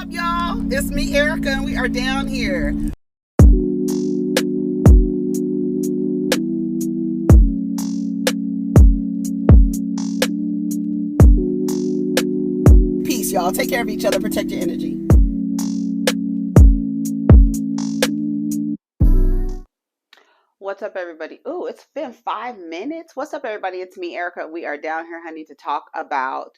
up, y'all? It's me, Erica, and we are down here. Peace, y'all. Take care of each other. Protect your energy. What's up, everybody? Ooh, it's been 5 minutes. What's up, everybody? It's me, Erica. We are down here, honey, to talk about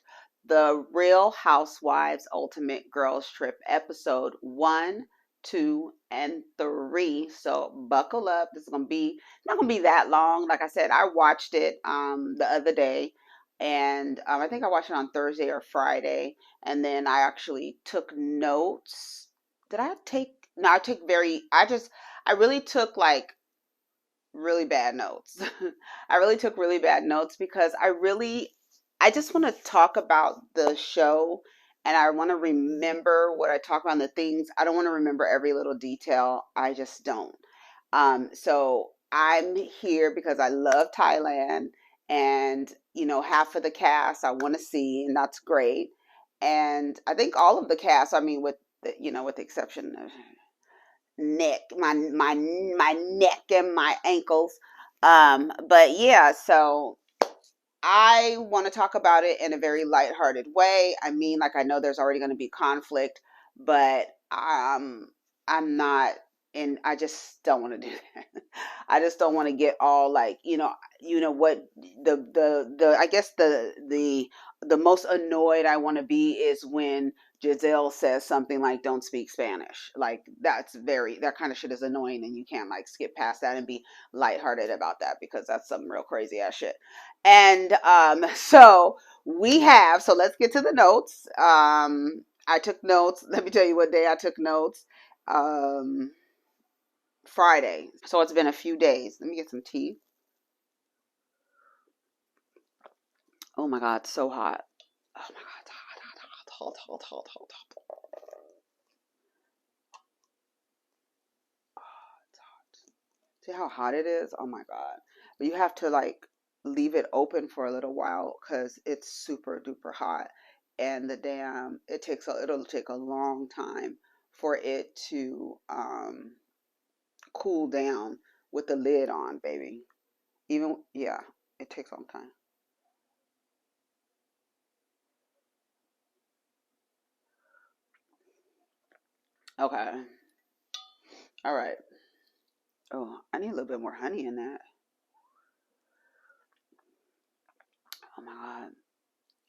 the Real Housewives Ultimate Girls Trip episode 1, 2, and 3. So buckle up. This is gonna be not gonna be that long. Like I said, I watched it the other day, and I think I watched it on Thursday or Friday, and then I actually took notes. Did I take? No, I really took like really bad notes. I really took really bad notes because I just want to talk about the show, and I want to remember what I talk about and the things. I don't want to remember every little detail. I just don't. So I'm here because I love Thailand, and half of the cast I want to see, and that's great. And I think all of the cast, I mean, with the exception of my neck and my ankles. But yeah, so I want to talk about it in a very lighthearted way. I mean, like, I know there's already going to be conflict, but I'm not, and I just don't want to do that. I just don't want to get all like, what the I guess the most annoyed I want to be is when Giselle says something like "Don't speak Spanish." Like, that kind of shit is annoying, and you can't like skip past that and be lighthearted about that, because that's some real crazy ass shit. And so let's get to the notes. I took notes. Let me tell you what day I took notes. Friday. So it's been a few days. Let me get some tea. Oh my God, so hot. Oh my God, hot. See how hot it is? Oh my God. But you have to like leave it open for a little while because it's super duper hot. And it'll take a long time for it to cool down with the lid on, baby. Yeah, it takes a long time. Okay. All right. Oh, I need a little bit more honey in that. Oh my God.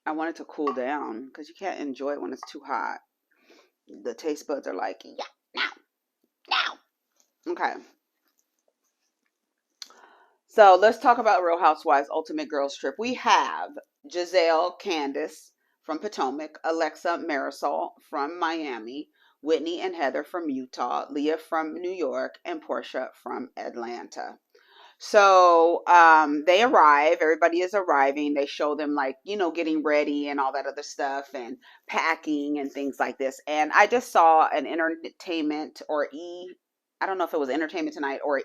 I want it to cool down because you can't enjoy it when it's too hot. The taste buds are like, yeah, now, now. Okay. So let's talk about Real Housewives Ultimate Girls Trip. We have Giselle, Candace from Potomac, Alexa, Marisol from Miami, Whitney and Heather from Utah, Leah from New York, and Porsha from Atlanta. So they arrive. Everybody is arriving. They show them like, getting ready and all that other stuff and packing and things like this. And I just saw an entertainment or I don't know if it was Entertainment Tonight or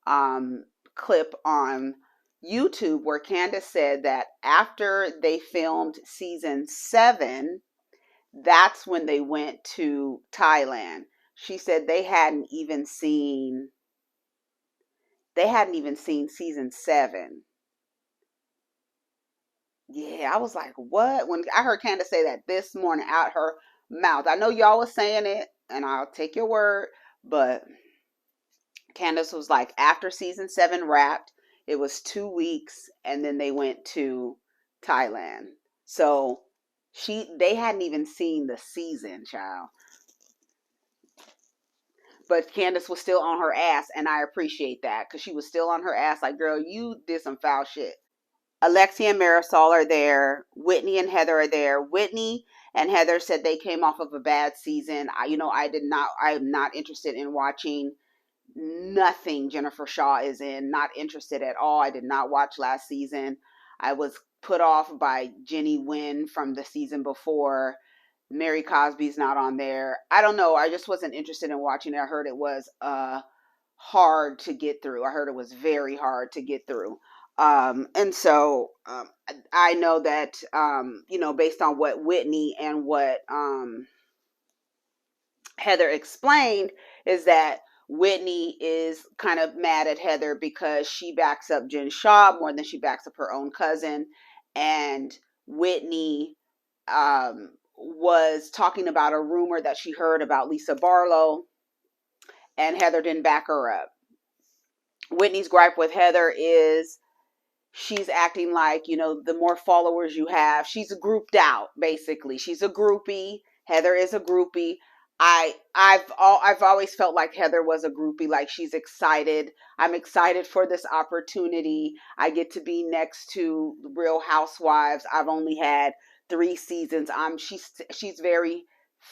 um, clip on YouTube where Candace said that after they filmed season 7, that's when they went to Thailand. She said they hadn't even seen season 7. Yeah, I was like, what? When I heard Candace say that this morning out her mouth, I know y'all was saying it, and I'll take your word, but Candace was like, after season 7 wrapped, it was 2 weeks, and then they went to Thailand. So they hadn't even seen the season, child. But Candace was still on her ass, and I appreciate that because she was still on her ass. Like, girl, you did some foul shit. Alexia and Marisol are there. Whitney and Heather are there. Whitney and Heather said they came off of a bad season. I'm not interested in watching nothing Jennifer Shaw is in. Not interested at all. I did not watch last season. I was put off by Jenny Wynn from the season before. Mary Cosby's not on there. I don't know. I just wasn't interested in watching it. I heard it was hard to get through. I heard it was very hard to get through. And so I know that, based on what Whitney and what Heather explained is that Whitney is kind of mad at Heather because she backs up Jen Shaw more than she backs up her own cousin. And Whitney was talking about a rumor that she heard about Lisa Barlow, and Heather didn't back her up. Whitney's gripe with Heather is she's acting like, the more followers you have, she's grouped out, basically. She's a groupie. Heather is a groupie. I've always felt like Heather was a groupie, like she's excited. I'm excited for this opportunity. I get to be next to Real Housewives. I've only had 3 seasons. She's very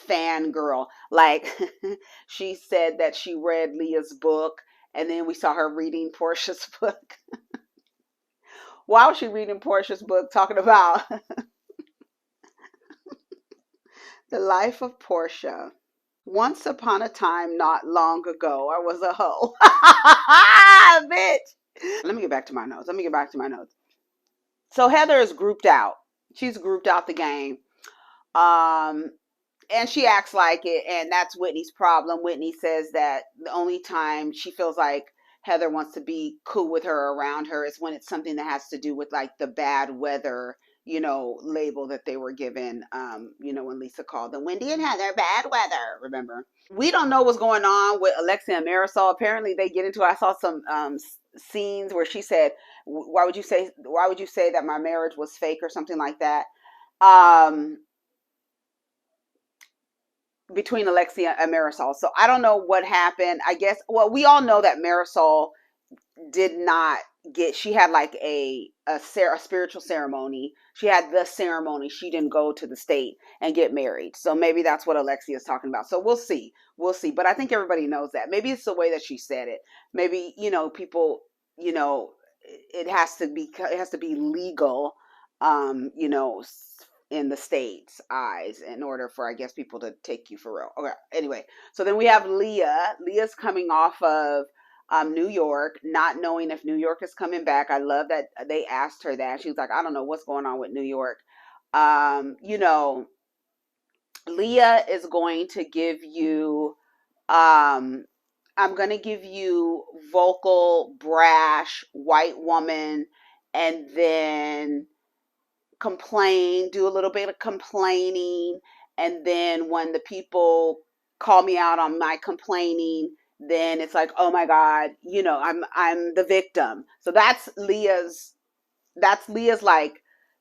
fangirl. Like she said that she read Leah's book, and then we saw her reading Porsha's book. Why was she reading Porsha's book talking about the life of Porsha? Once upon a time, not long ago, I was a hoe. Bitch. Let me get back to my notes. So Heather is grouped out. She's grouped out the game. And she acts like it, and that's Whitney's problem. Whitney says that the only time she feels like Heather wants to be cool with her, around her, is when it's something that has to do with like the bad weather, label that they were given, when Lisa called them Wendy and Heather bad weather, remember? We don't know what's going on with Alexia and Marisol. Apparently they get into it. I saw some scenes where she said, why would you say that my marriage was fake or something like that? Between Alexia and Marisol. So I don't know what happened. I guess, well, we all know that Marisol did not she had like a spiritual ceremony. She had the ceremony. She didn't go to the state and get married. So maybe that's what Alexia is talking about. So we'll see. But I think everybody knows that. Maybe it's the way that she said it. Maybe, people, it has to be legal, in the state's eyes in order for, I guess, people to take you for real. Okay. Anyway, so then we have Leah. Leah's coming off of New York, not knowing if New York is coming back. I love that they asked her that. She was like, I don't know what's going on with New York. Leah is going to give you, I'm going to give you vocal, brash, white woman, and then do a little bit of complaining, and then when the people call me out on my complaining, then it's like, oh my God, I'm the victim. So that's Leah's like,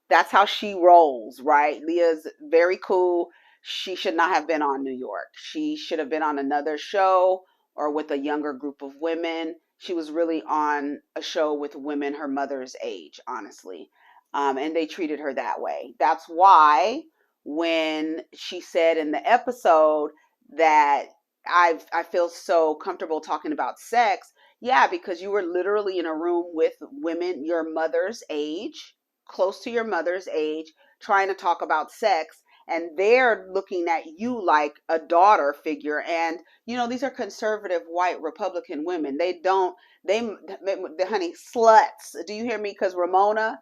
that's how she rolls, right? Leah's very cool. She should not have been on New York. She should have been on another show or with a younger group of women. She was really on a show with women her mother's age, honestly. And they treated her that way. That's why when she said in the episode that I feel so comfortable talking about sex, yeah, because you were literally in a room with women your mother's age, close to your mother's age, trying to talk about sex, and they're looking at you like a daughter figure. And these are conservative white Republican women. They honey, sluts. Do you hear me? Because Ramona,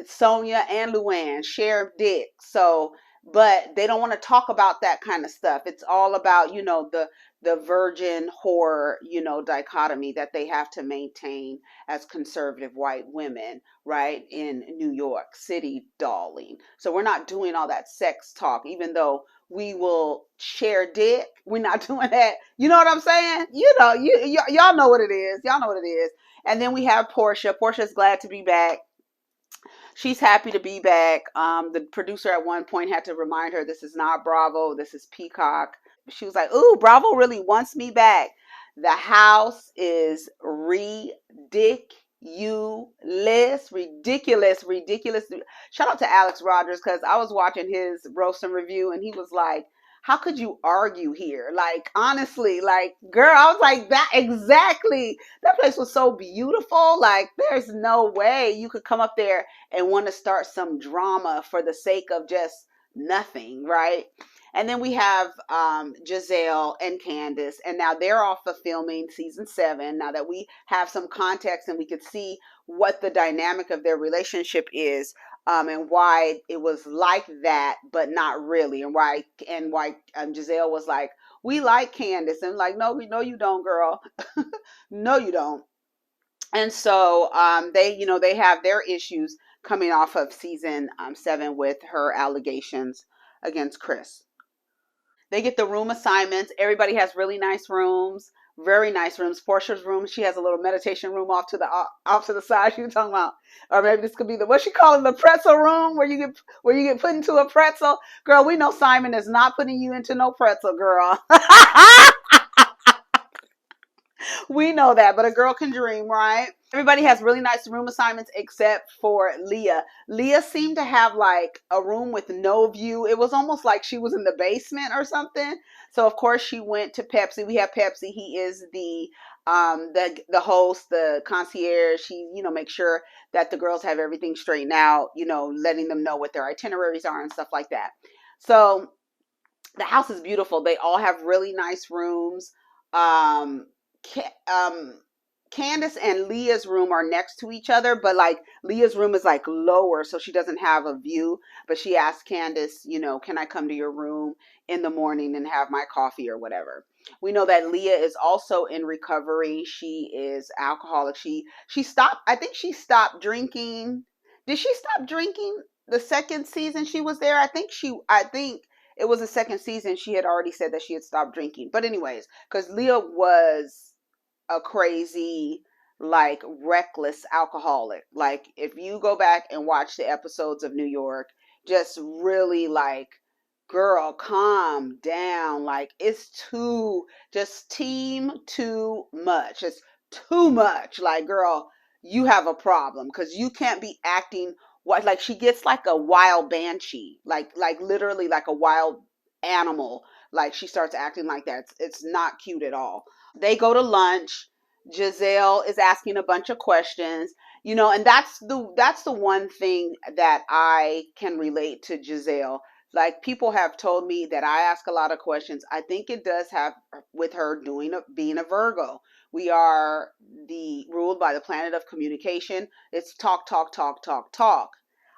Sonia, and Luann share dick. So, but they don't want to talk about that kind of stuff. It's all about, the virgin whore, dichotomy that they have to maintain as conservative white women, right? In New York City, darling. So we're not doing all that sex talk, even though we will share dick. We're not doing that. You know what I'm saying? Y'all know what it is. Y'all know what it is. And then we have Porsha. Porsha's glad to be back. She's happy to be back. The producer at one point had to remind her, this is not Bravo, this is Peacock. She was like, ooh, Bravo really wants me back. The house is ridiculous. Shout out to Alex Rogers, because I was watching his roast and review, and he was like, how could you argue here? Like, honestly, like, girl, I was like, that exactly. That place was so beautiful. Like, there's no way you could come up there and want to start some drama for the sake of just nothing, right? And then we have Giselle and Candace, and now they're off of filming season 7. Now that we have some context and we could see what the dynamic of their relationship is, and why it was like that, but not really, and why Giselle was like, "We like Candace," and like, "No, no, you don't, girl. No, you don't." And so they have their issues coming off of season 7 with her allegations against Chris. They get the room assignments. Everybody has really nice rooms, very nice rooms. Portia's room, she has a little meditation room off to the side. She was talking about, or maybe this could be the, what she calling the pretzel room, where you get put into a pretzel. Girl, we know Simon is not putting you into no pretzel, girl. We know that, but a girl can dream, right? Everybody has really nice room assignments except for Leah. Leah seemed to have like a room with no view. It was almost like she was in the basement or something. So of course she went to Pepsi. We have Pepsi. He is the host, the concierge. He, makes sure that the girls have everything straightened out, letting them know what their itineraries are and stuff like that. So the house is beautiful. They all have really nice rooms. Um, um, Candace and Leah's room are next to each other, but like Leah's room is like lower, so she doesn't have a view. But she asked Candace, can I come to your room in the morning and have my coffee or whatever? We know that Leah is also in recovery. She is alcoholic. She stopped. I think she stopped drinking. Did she stop drinking the second season she was there? I think it was the second season. She had already said that she had stopped drinking. But anyways, because Leah was a crazy, like reckless alcoholic. Like if you go back and watch the episodes of New York, just really like, girl, calm down. Like it's just team too much. It's too much. Like, girl, you have a problem because you can't be acting what, like she gets like a wild banshee, like literally like a wild animal. Like she starts acting like that. It's not cute at all. They go to lunch. Giselle is asking a bunch of questions, and that's the one thing that I can relate to Giselle. Like people have told me that I ask a lot of questions. I think it does have with her being a Virgo. We are the ruled by the planet of communication. It's talk, talk, talk, talk, talk.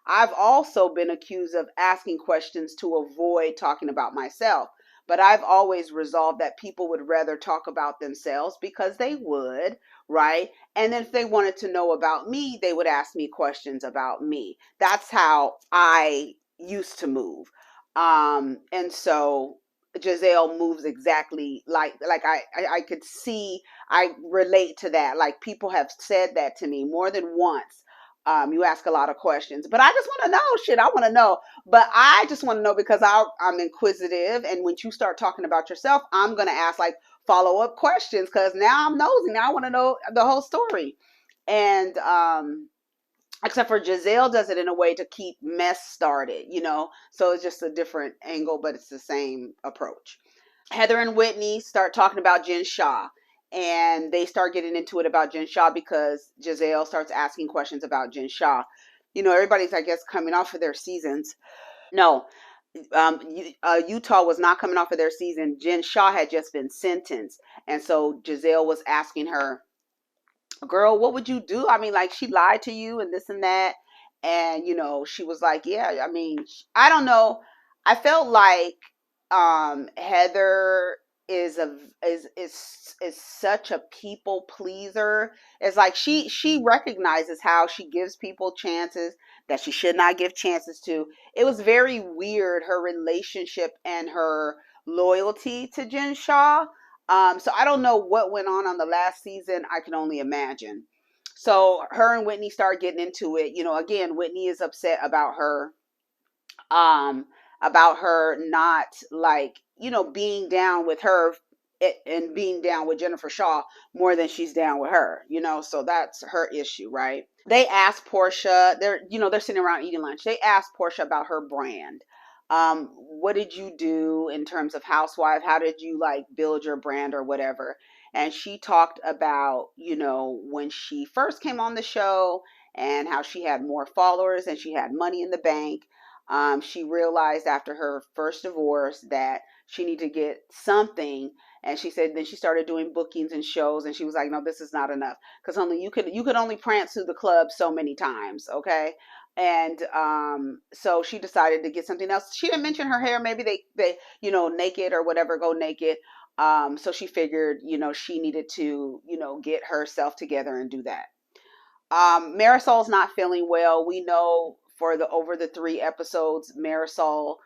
I've also been accused of asking questions to avoid talking about myself. But I've always resolved that people would rather talk about themselves because they would, right? And then if they wanted to know about me, they would ask me questions about me. That's how I used to move. And so Giselle moves exactly like I could see, I relate to that. Like people have said that to me more than once. You ask a lot of questions, but I just want to know shit. I want to know, but I just want to know because I'm inquisitive. And when you start talking about yourself, I'm going to ask like follow up questions because now I'm nosy. Now I want to know the whole story. And, except for Giselle does it in a way to keep mess started, so it's just a different angle, but it's the same approach. Heather and Whitney start talking about Jen Shah, and they start getting into it about Jen Shah because Giselle starts asking questions about Jen Shah. Everybody's, I guess, coming off of their seasons. No, Utah was not coming off of their season. Jen Shah had just been sentenced, and so Giselle was asking her, girl, what would you do? I mean, like she lied to you and this and that. And, she was like, yeah, I mean, I don't know. I felt like Heather is such a people pleaser. It's like she recognizes how she gives people chances that she should not give chances to. It was very weird, her relationship and her loyalty to Jen Shah. So I don't know what went on the last season. I can only imagine. So her and Whitney start getting into it. Again, Whitney is upset um, about her not like, being down with her and being down with Jennifer Shaw more than she's down with her, so that's her issue, right? They asked Porsha, they're sitting around eating lunch. They asked Porsha about her brand. What did you do in terms of Housewife? How did you like build your brand or whatever? And she talked about, when she first came on the show and how she had more followers and she had money in the bank. She realized after her first divorce that she needed to get something, and she said then she started doing bookings and shows, and she was like, no, this is not enough because only you could only prance through the club so many times, okay? And so she decided to get something else. She didn't mention her hair. Maybe they naked or whatever, go naked. So she figured, she needed to, get herself together and do that. Marisol's not feeling well. We know for the over the 3 episodes, Marisol,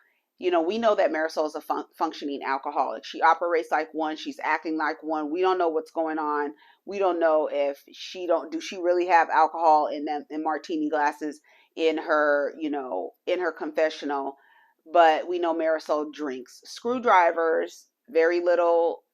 we know that Marisol is a functioning alcoholic. She operates like one. She's acting like one. We don't know what's going on. We don't know if do she really have alcohol in them in martini glasses in her, in her confessional. But we know Marisol drinks screwdrivers, very little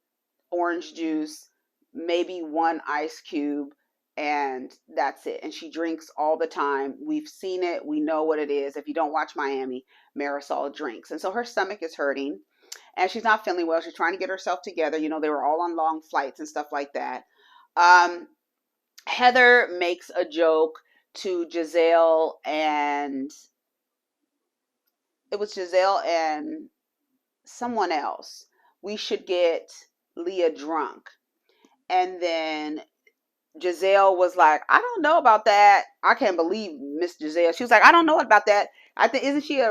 orange juice, maybe one ice cube, and that's it. And she drinks all the time. We've seen it. We know what it is. If you don't watch Miami, Marisol drinks. And so her stomach is hurting and she's not feeling well. She's trying to get herself together. They were all on long flights and stuff like that. Heather makes a joke to Giselle, and it was Giselle and someone else. We should get Leah drunk. And then Giselle was like, I don't know about that. I can't believe Miss Giselle. She was like, I don't know about that. I think, isn't she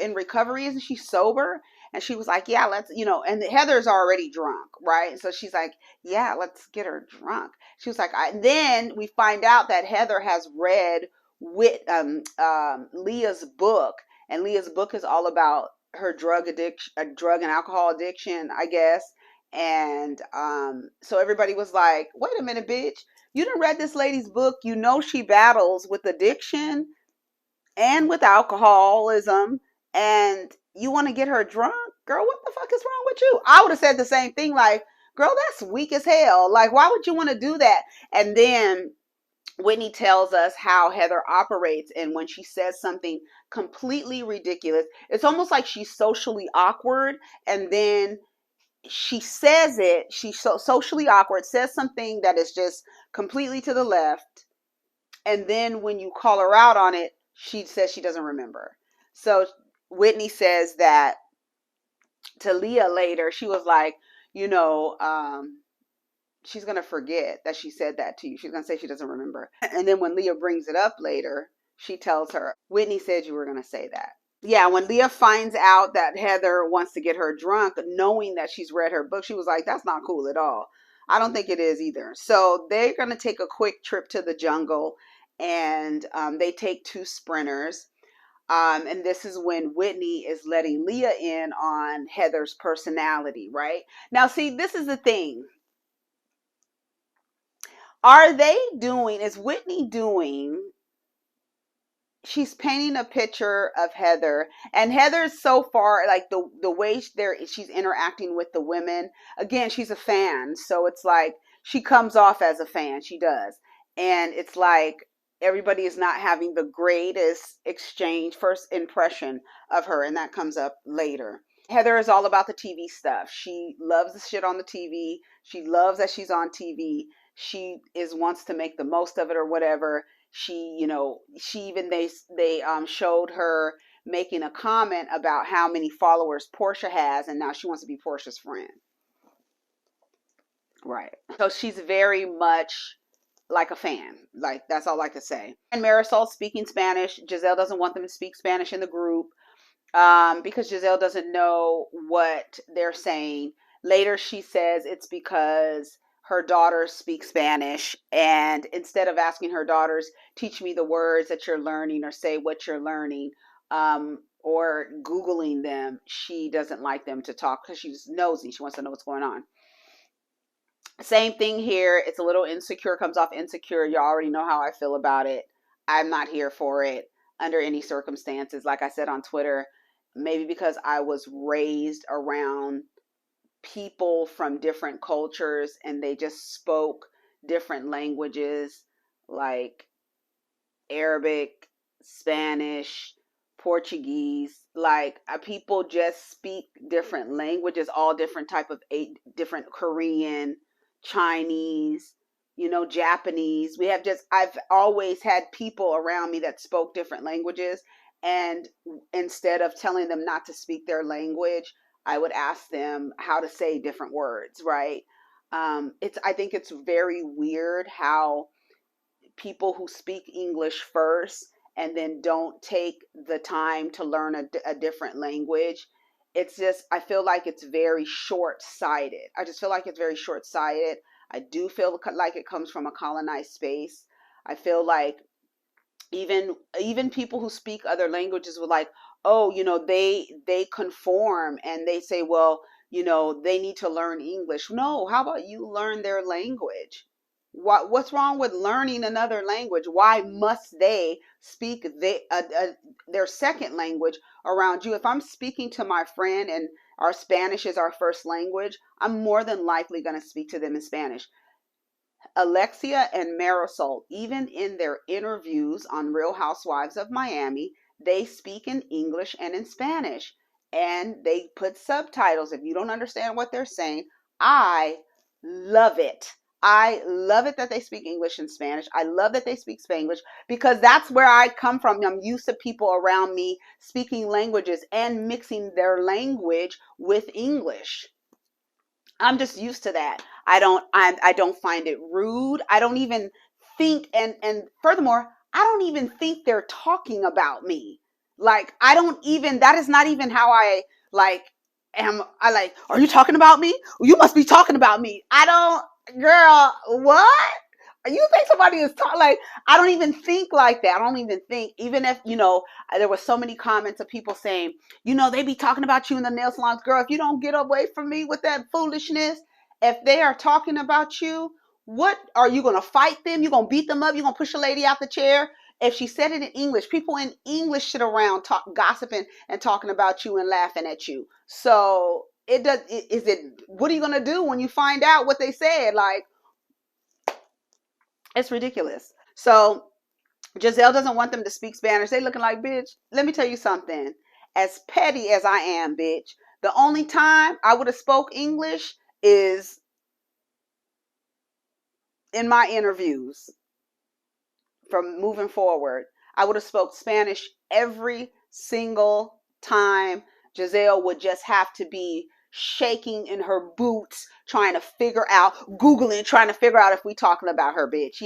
in recovery? Isn't she sober? And she was like, yeah, let's, and Heather's already drunk, right? So she's like, yeah, let's get her drunk. She was like, then we find out that Heather has read Leah's book, and Leah's book is all about her drug and alcohol addiction, I guess. And so everybody was like, wait a minute, bitch, you done read this lady's book. She battles with addiction and with alcoholism, and you want to get her drunk? Girl, what the fuck is wrong with you? I would have said the same thing, like, girl, that's weak as hell. Like, why would you want to do that? And then Whitney tells us how Heather operates, and when she says something completely ridiculous, it's almost like she's socially awkward, and then she says it, she's so socially awkward, says something that is just completely to the left, and then when you call her out on it, she says she doesn't remember. So Whitney says that to Leah later. She was like, she's going to forget that she said that to you. She's going to say she doesn't remember. And then when Leah brings it up later, she tells her, Whitney said you were going to say that. Yeah, when Leah finds out that Heather wants to get her drunk, knowing that she's read her book, she was like, that's not cool at all. I don't think it is either. So they're going to take a quick trip to the jungle, and they take 2 sprinters. And this is when Whitney is letting Leah in on Heather's personality, right? Now, see, this is the thing. Is Whitney doing, she's painting a picture of Heather, and Heather's so far, like the way she's interacting with the women, again, she's a fan. So it's like, she comes off as a fan, she does. And it's like, everybody is not having the greatest first impression of her, and that comes up later. Heather is all about the TV stuff. She loves the shit on the TV. She loves that she's on TV. She wants to make the most of it or whatever. She even they showed her making a comment about how many followers Porsha has, and now she wants to be Porsha's friend. Right. So she's very much like a fan. Like, that's all I could say. And Marisol speaking Spanish. Giselle doesn't want them to speak Spanish in the group because Giselle doesn't know what they're saying. Later, she says it's because her daughters speak Spanish, and instead of asking her daughters, teach me the words that you're learning or say what you're learning, or Googling them, she doesn't like them to talk because she's nosy. She wants to know what's going on. Same thing here. It's a little insecure, comes off insecure. You already know how I feel about it. I'm not here for it under any circumstances. Like I said on Twitter, maybe because I was raised around people from different cultures and they just spoke different languages, like Arabic, Spanish, Portuguese. Like, people just speak different languages, all different type of different Korean, Chinese, Japanese. I've always had people around me that spoke different languages, and instead of telling them not to speak their language, I would ask them how to say different words, right? I think it's very weird how people who speak English first and then don't take the time to learn a different language. It's just, I feel like it's very short-sighted. I just feel like it's very short-sighted. I do feel like it comes from a colonized space. I feel like even people who speak other languages were like, oh, they conform and they say, well, they need to learn English. No, how about you learn their language? What's wrong with learning another language? Why must they speak their second language around you? If I'm speaking to my friend and our Spanish is our first language, I'm more than likely going to speak to them in Spanish. Alexia and Marisol, even in their interviews on Real Housewives of Miami, they speak in English and in Spanish, and they put subtitles if you don't understand what they're saying. I love it. I love it that they speak English and Spanish. I love that they speak Spanglish because that's where I come from. I'm used to people around me speaking languages and mixing their language with English. I'm just used to that. I don't find it rude. I don't even think, and furthermore, I don't even think they're talking about me. Like, I don't even, that is not even how I like I like, are you talking about me? You must be talking about me. I don't, girl, what? You think somebody is talking, like, I don't even think like that. I don't even think, even if, there were so many comments of people saying, they be talking about you in the nail salons. Girl, if you don't get away from me with that foolishness, if they are talking about you, what are you going to fight them? You going to beat them up? You going to push a lady out the chair? If she said it in English, people in English sit around gossiping and talking about you and laughing at you. So what are you going to do when you find out what they said? Like, it's ridiculous. So Giselle doesn't want them to speak Spanish. They looking like, bitch, let me tell you something. As petty as I am, bitch, the only time I would have spoke English is in my interviews. From moving forward, I would have spoke Spanish every single time. Giselle would just have to be shaking in her boots, trying to figure out, Googling, trying to figure out if we talking about her, bitch.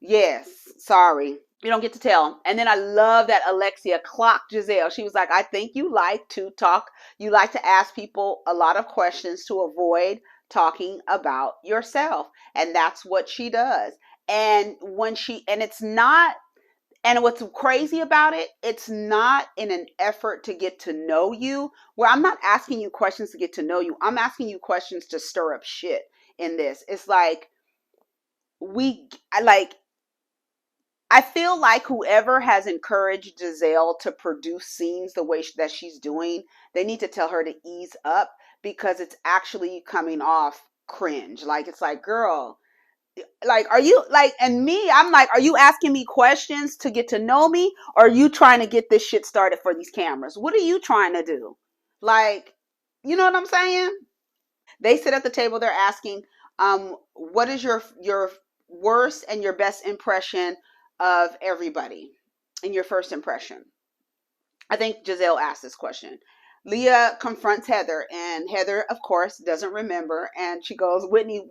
Yes, sorry. You don't get to tell. And then I love that Alexia clocked Giselle. She was like, I think you like to talk. You like to ask people a lot of questions to avoid talking about yourself. And that's what she does. And it's not, and what's crazy about it, it's not in an effort to get to know you, where I'm not asking you questions to get to know you. I'm asking you questions to stir up shit in this. It's like, I feel like whoever has encouraged Giselle to produce scenes the way that she's doing, they need to tell her to ease up because it's actually coming off cringe. Like, it's like, girl, like, are you like, and me, I'm like, are you asking me questions to get to know me, or are you trying to get this shit started for these cameras? What are you trying to do? Like, you know what I'm saying? They sit at the table, they're asking, what is your worst and your best impression of everybody in your first impression? I think Giselle asked this question. Leah confronts Heather, and Heather, of course, doesn't remember. And she goes, Whitney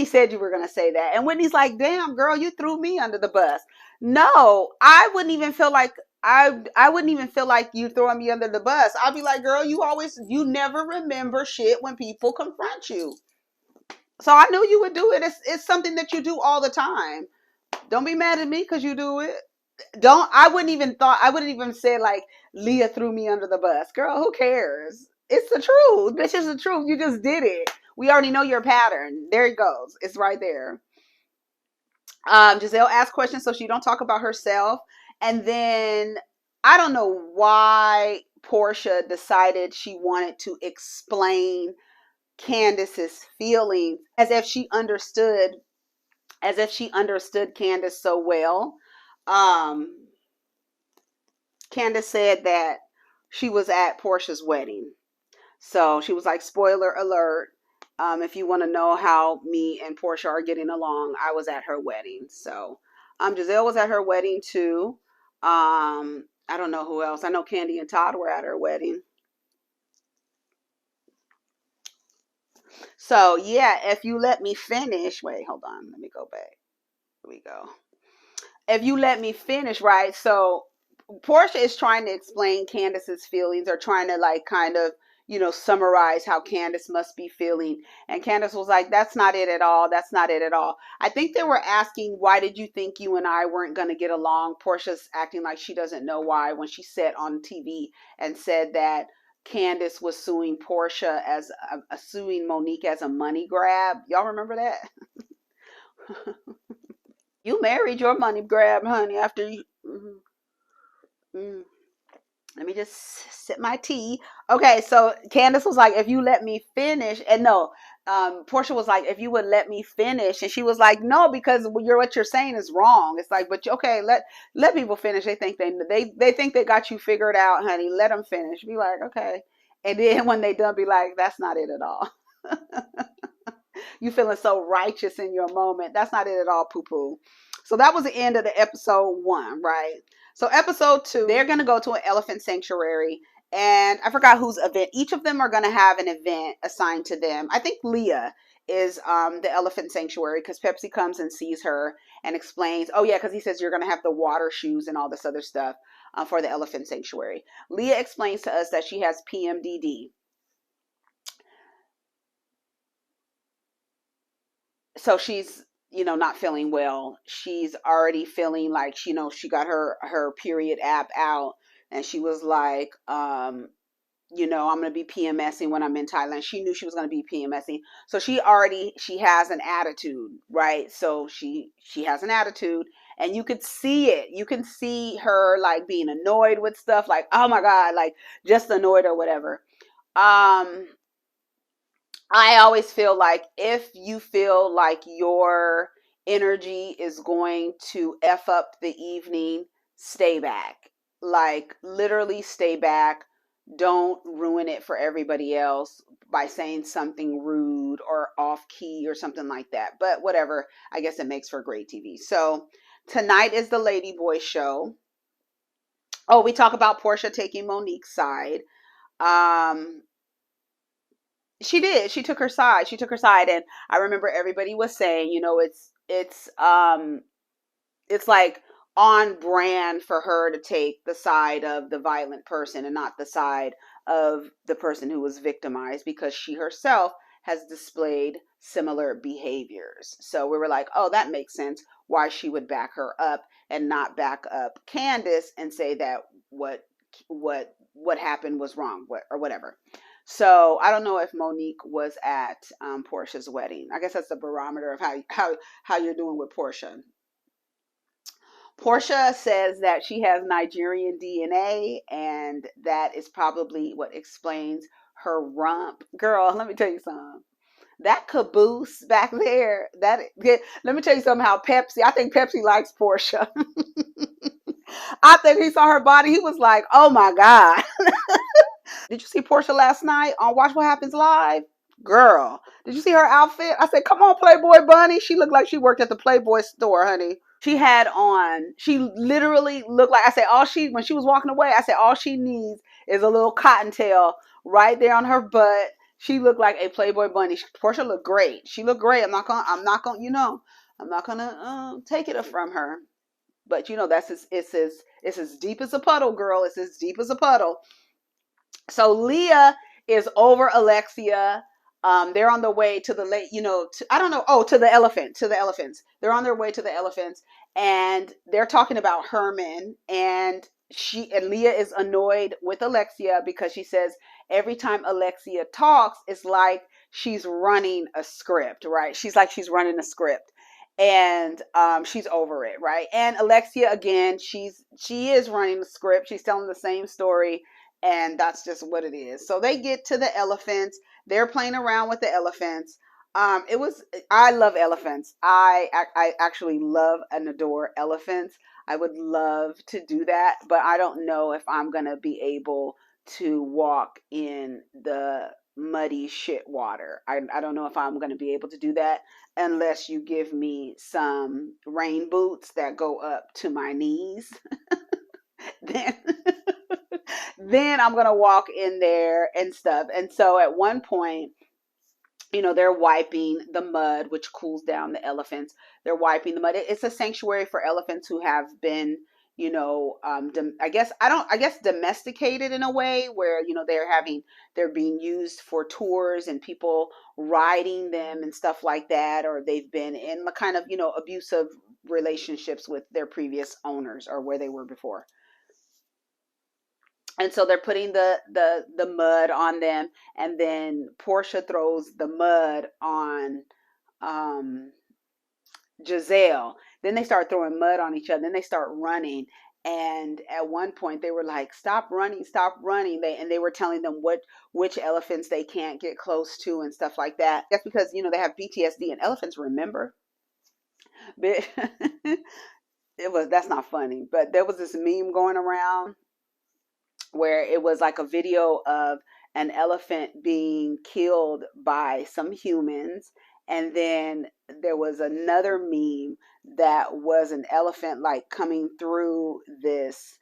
said you were going to say that. And Whitney's like, damn, girl, you threw me under the bus. No, I wouldn't even feel like I wouldn't even feel like you throwing me under the bus. I'd be like, girl, you never remember shit when people confront you. So I knew you would do it. It's something that you do all the time. Don't be mad at me because you do it. I wouldn't even say like Leah threw me under the bus. Girl, who cares? It's the truth. Bitch, it's the truth. You just did it. We already know your pattern. There it goes. It's right there. Giselle asked questions so she don't talk about herself. And then I don't know why Porsha decided she wanted to explain Candace's feelings as if she understood Candace so well. Candace said that she was at Porsha's wedding. So she was like, spoiler alert. If you want to know how me and Porsha are getting along, I was at her wedding. So Giselle was at her wedding too. I don't know who else. I know Candy and Todd were at her wedding. So yeah, if you let me finish. Wait, hold on. Let me go back. Here we go. if you let me finish, right? So Porsha is trying to explain Candace's feelings, or trying to like kind of, summarize how Candace must be feeling. And Candace was like, that's not it at all. That's not it at all. I think they were asking, why did you think you and I weren't going to get along? Porsha's acting like she doesn't know why, when she said on TV and said that Candace was suing Porsha as suing Monique as a money grab. Y'all remember that? You married your money grab, honey, after you. Mm. Let me just sip my tea. Okay, so Candace was like, if you let me finish, and no, Porsha was like, if you would let me finish, and she was like, no, because what you're saying is wrong. It's like, but okay, let people finish. They think they think they got you figured out, honey. Let them finish. Be like, okay, and then when they done, be like, that's not it at all. You feeling so righteous in your moment. That's not it at all, poo poo. So that was the end of the episode 1, right? So episode 2, they're going to go to an elephant sanctuary. And I forgot whose event. Each of them are going to have an event assigned to them. I think Leah is the elephant sanctuary, because Pepsi comes and sees her and explains, oh yeah, because he says you're going to have the water shoes and all this other stuff for the elephant sanctuary. Leah explains to us that she has PMDD. So she's, not feeling well. She's already feeling like, she got her period app out, and she was like, I'm going to be PMSing when I'm in Thailand. She knew she was going to be PMSing. So she has an attitude, right? So she has an attitude, and you could see it. You can see her like being annoyed with stuff, like, oh my God, like just annoyed or whatever. I always feel like if you feel like your energy is going to F up the evening, stay back. Like, literally stay back. Don't ruin it for everybody else by saying something rude or off key or something like that. But whatever, I guess it makes for great TV. So tonight is the Ladyboy show. Oh, we talk about Porsha taking Monique's side. Um, She did. She took her side. She took her side, and I remember everybody was saying, it's like on brand for her to take the side of the violent person and not the side of the person who was victimized, because she herself has displayed similar behaviors. So we were like, oh, that makes sense why she would back her up and not back up Candiace and say that what happened was wrong, or whatever. So I don't know if Monique was at Porsha's wedding. I guess that's the barometer of how you're doing with Porsha. Porsha says that she has Nigerian DNA, and that is probably what explains her rump. Girl, let me tell you something. That caboose back there, let me tell you something, how I think Pepsi likes Porsha. I think he saw her body. He was like, oh my God. Did you see Porsha last night on Watch What Happens Live? Girl, did you see her outfit? I said, come on, Playboy Bunny. She looked like she worked at the Playboy store, honey. She literally looked like, when she was walking away, I said, all she needs is a little cottontail right there on her butt. She looked like a Playboy Bunny. Porsha looked great. She looked great. I'm not gonna take it from her. But it's as deep as a puddle, girl. It's as deep as a puddle. So Leah is over Alexia. They're on the way to the I don't know. Oh, to the elephants. They're on their way to the elephants, and they're talking about Herman. And Leah is annoyed with Alexia because she says every time Alexia talks, it's like she's running a script, right? She's running a script. And she's over it, right? And Alexia, again, she is running the script. She's telling the same story, and that's just what it is. So they get to the elephants. They're playing around with the elephants. I love elephants. I actually love and adore elephants. I would love to do that, but I don't know if I'm gonna be able to walk in the muddy shit water. I don't know if I'm gonna be able to do that unless you give me some rain boots that go up to my knees. then then I'm gonna walk in there and stuff. And so at one point, they're wiping the mud, which cools down the elephants. they're wiping the mud. It's a sanctuary for elephants who have been, I guess domesticated in a way where, they're being used for tours and people riding them and stuff like that, or they've been in the kind of, abusive relationships with their previous owners or where they were before. And so they're putting the mud on them, and then Porsha throws the mud on Giselle. Then they start throwing mud on each other. Then they start running. And at one point they were like, stop running, stop running. They were telling them which elephants they can't get close to and stuff like that. That's because, they have PTSD and elephants remember. But that's not funny. But there was this meme going around where it was like a video of an elephant being killed by some humans, and then there was another meme that was an elephant like coming through this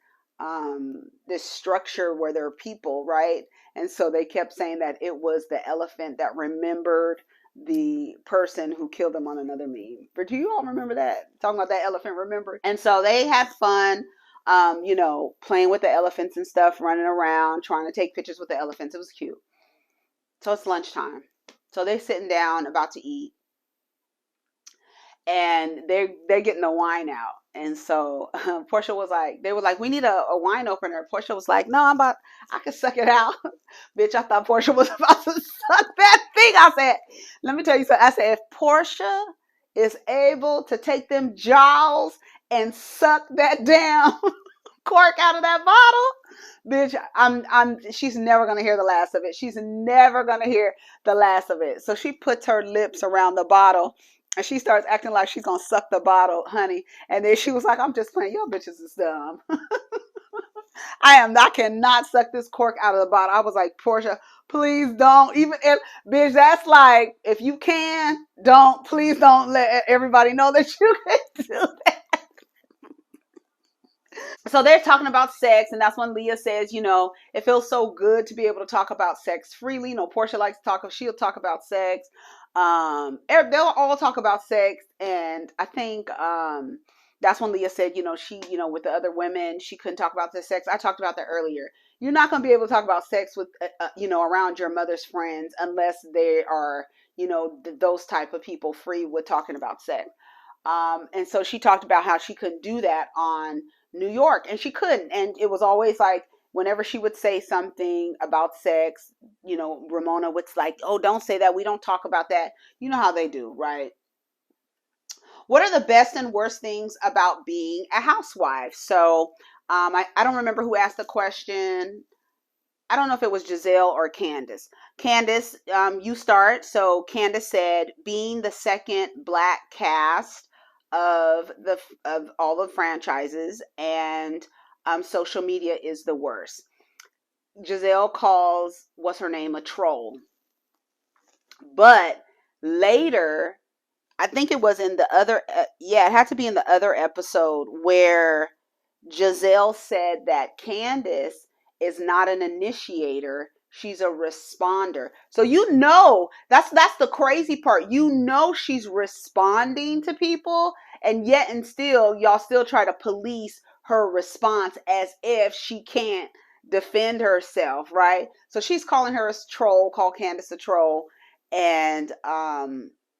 this structure where there are people, right? And so they kept saying that it was the elephant that remembered the person who killed them on another meme. But do you all remember that? Talking about that elephant remembered. And so they had fun, playing with the elephants and stuff, running around, trying to take pictures with the elephants. It was cute. So it's lunchtime. So they're sitting down about to eat, and they're getting the wine out. And so Porsha was like, they were like, we need a wine opener. Porsha was like, no, I can suck it out. Bitch, I thought Porsha was about to suck that thing. I said, let me tell you something. I said, if Porsha is able to take them jaws and suck that down cork out of that bottle, bitch, she's never gonna hear the last of it. She's never gonna hear the last of it. So she puts her lips around the bottle and she starts acting like she's gonna suck the bottle, honey. And then she was like, I'm just playing. Your bitches is dumb. I cannot suck this cork out of the bottle. I was like, Porsha, please don't. Even if, bitch, that's like, if you can, please don't let everybody know that you can do that. So they're talking about sex, and that's when Leah says, it feels so good to be able to talk about sex freely. Porsha likes to she'll talk about sex. They'll all talk about sex, and I think that's when Leah said, she, with the other women, she couldn't talk about the sex. I talked about that earlier. You're not going to be able to talk about sex with, around your mother's friends unless they are, those type of people free with talking about sex. And so she talked about how she couldn't do that on New York, and she couldn't. And it was always like, whenever she would say something about sex, Ramona would like, oh, don't say that. We don't talk about that. You know how they do, right? What are the best and worst things about being a housewife? So I don't remember who asked the question. I don't know if it was Giselle or Candace. Candace, you start. So Candace said, being the second Black cast of all the franchises, and social media is the worst. Giselle calls what's her name a troll, but later, I think it was in the other, it had to be in the other episode where Giselle said that Candice is not an initiator, she's a responder. So that's the crazy part. She's responding to people, and yet and still y'all still try to police her response as if she can't defend herself, right? So she's calling her a troll, call Candice a troll, and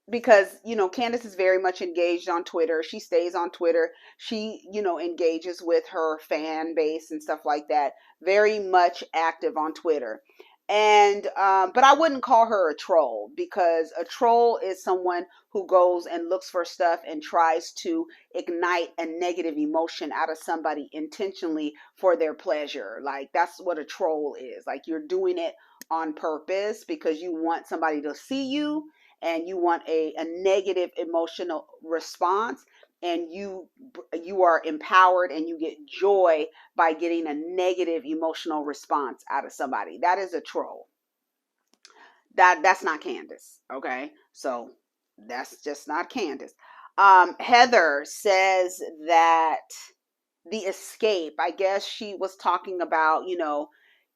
because Candice is very much engaged on Twitter. She stays on Twitter. She engages with her fan base and stuff like that. Very much active on Twitter. And but I wouldn't call her a troll, because a troll is someone who goes and looks for stuff and tries to ignite a negative emotion out of somebody intentionally for their pleasure. Like, that's what a troll is. Like, you're doing it on purpose because you want somebody to see you, and you want a negative emotional response, and you are empowered and you get joy by getting a negative emotional response out of somebody. That is a troll. That's not Candace. Okay, so that's just not Candace. Heather says that the escape, I guess she was talking about,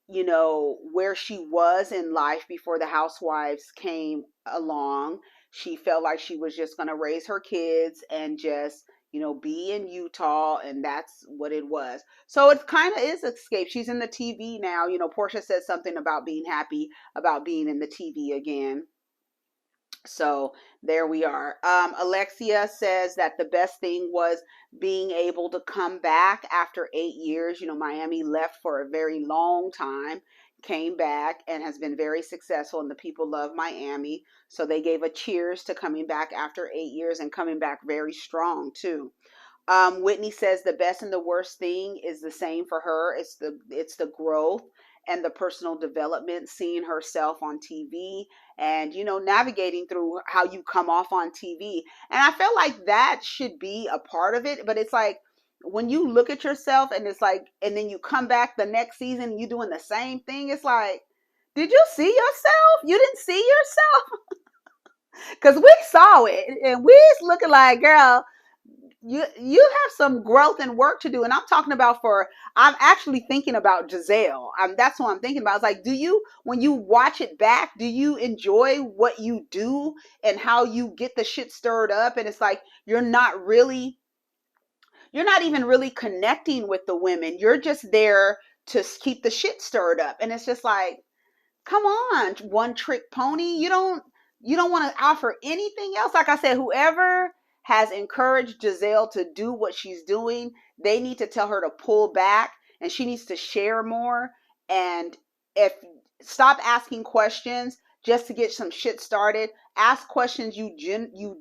where she was in life before the Housewives came along. She felt like she was just going to raise her kids and just, be in Utah, and that's what it was. So it kind of is escape. She's in the TV now. Porsha said something about being happy about being in the TV again. So there we are. Alexia says that the best thing was being able to come back after 8 years. Miami left for a very long time, came back, and has been very successful, and the people love Miami. So they gave a cheers to coming back after 8 years and coming back very strong too. Whitney says the best and the worst thing is the same for her. It's the growth and the personal development, seeing herself on TV and navigating through how you come off on TV. And I feel like that should be a part of it, but it's like when you look at yourself and it's like, and then you come back the next season and you doing the same thing, it's like, did you see yourself? You didn't see yourself? Because we saw it and we's looking like, girl, you have some growth and work to do. And I'm talking about I'm actually thinking about Giselle. That's what I'm thinking about. It's like, when you watch it back, do you enjoy what you do and how you get the shit stirred up? And it's like, you're not even really connecting with the women. You're just there to keep the shit stirred up. And it's just like, come on, one trick pony. You don't want to offer anything else. Like I said, whoever has encouraged Giselle to do what she's doing, they need to tell her to pull back, and she needs to share more. And if stop asking questions just to get some shit started. Ask questions you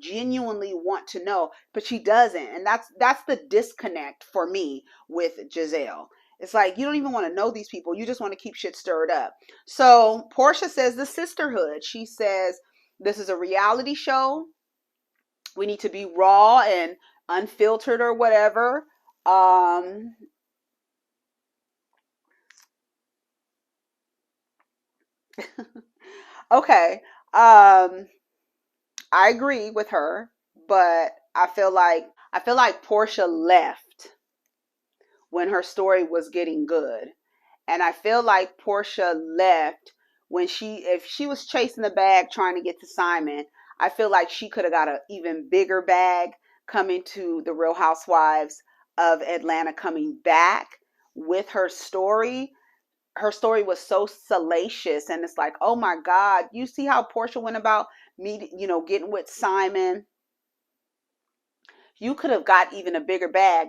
genuinely want to know, but she doesn't. And that's the disconnect for me with Giselle. It's like, you don't even want to know these people. You just want to keep shit stirred up. So Porsha says the sisterhood. She says, this is a reality show. We need to be raw and unfiltered or whatever. Okay. I agree with her, but I feel like Porsha left when her story was getting good. And I feel like Porsha left when if she was chasing the bag trying to get to Simon, I feel like she could have got an even bigger bag coming to the Real Housewives of Atlanta, coming back with her story. Her story was so salacious, and it's like, oh my God, you see how Porsha went about getting with Simon. You could have got even a bigger bag,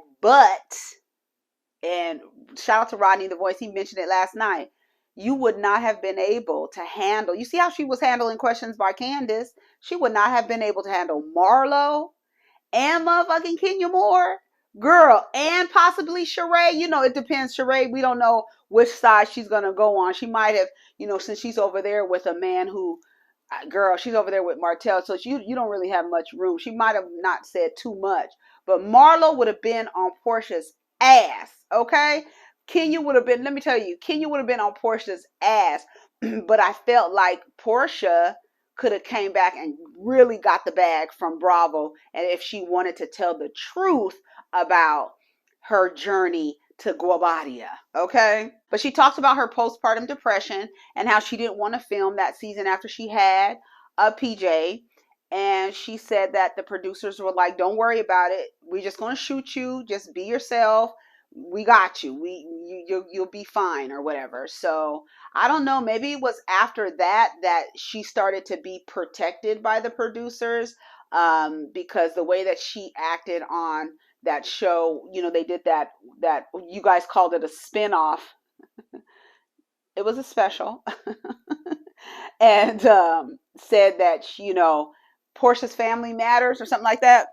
and shout out to Rodney the Voice, he mentioned it last night, you would not have been able to handle, you see how she was handling questions by Candice? She would not have been able to handle Marlo and motherfucking Kenya Moore, girl, and possibly Sheree. It depends. Sheree, we don't know which side she's gonna go on. She might have, since she's over there with a man who, girl, she's over there with Martell, so you don't really have much room. She might have not said too much, but Marlo would have been on Porsha's ass. Okay, Kenya would have been. Let me tell you, Kenya would have been on Porsha's ass. But I felt like Porsha could have came back and really got the bag from Bravo, and if she wanted to tell the truth about her journey to Guabadia, okay? But she talks about her postpartum depression and how she didn't want to film that season after she had a PJ, and she said that the producers were like, don't worry about it, we're just going to shoot you, just be yourself, we got you, you'll be fine or whatever. So I don't know, maybe it was after that she started to be protected by the producers, because the way that she acted on that show, they did that you guys called it a spinoff. It was a special. And said that Porsha's family matters or something like that,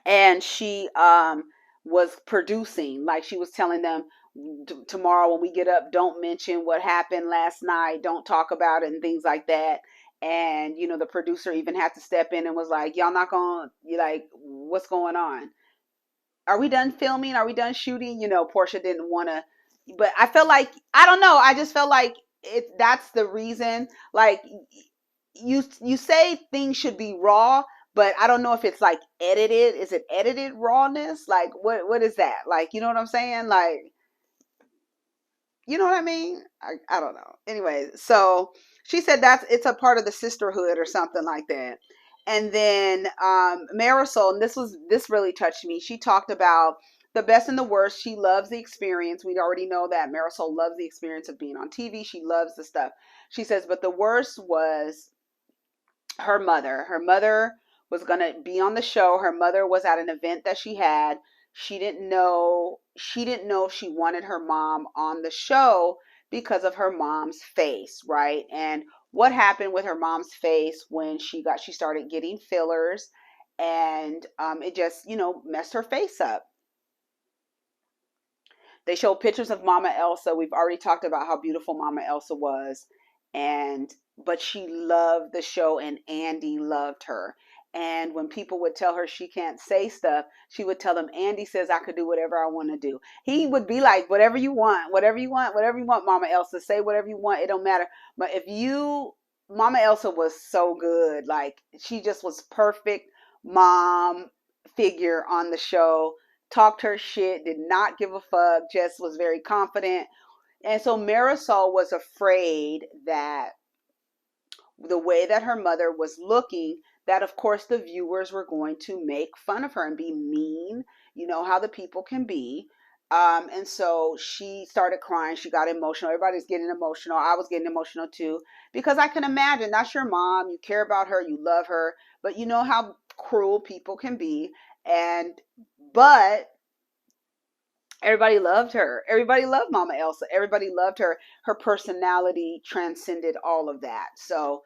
and she was producing, like she was telling them, tomorrow when we get up, don't mention what happened last night, don't talk about it and things like that. And the producer even had to step in and was like, y'all not gonna, like, what's going on, are we done filming, are we done shooting? Porsha didn't want to, but I felt like, I don't know, I just felt like that's the reason. Like, you say things should be raw, but I don't know if it's like edited. Is it edited rawness? Like, what is that? Like, you know what I'm saying? Like, You know what I mean? I don't know. Anyway, so she said it's a part of the sisterhood or something like that. And then Marisol, and this really touched me. She talked about the best and the worst. She loves the experience. We already know that Marisol loves the experience of being on TV. She loves the stuff. She says, but the worst was her mother. Her mother was going to be on the show. Her mother was at an event that she had. She didn't know if she wanted her mom on the show because of her mom's face, right? And what happened with her mom's face when she started getting fillers, and it just, messed her face up. They showed pictures of Mama Elsa. We've already talked about how beautiful Mama Elsa was, and but she loved the show, and Andy loved her. And when people would tell her she can't say stuff, she would tell them, Andy says I could do whatever I want to do. He would be like, whatever you want, whatever you want, whatever you want, Mama Elsa, say whatever you want. It don't matter. But Mama Elsa was so good. Like, she just was perfect mom figure on the show. Talked her shit, did not give a fuck, just was very confident. And so Marisol was afraid that the way that her mother was looking, that of course the viewers were going to make fun of her and be mean. You know how the people can be. And so she started crying. She got emotional. Everybody's getting emotional. I was getting emotional too, because I can imagine that's your mom. You care about her. You love her. But you know how cruel people can be. But everybody loved her. Everybody loved Mama Elsa. Everybody loved her. Her personality transcended all of that. So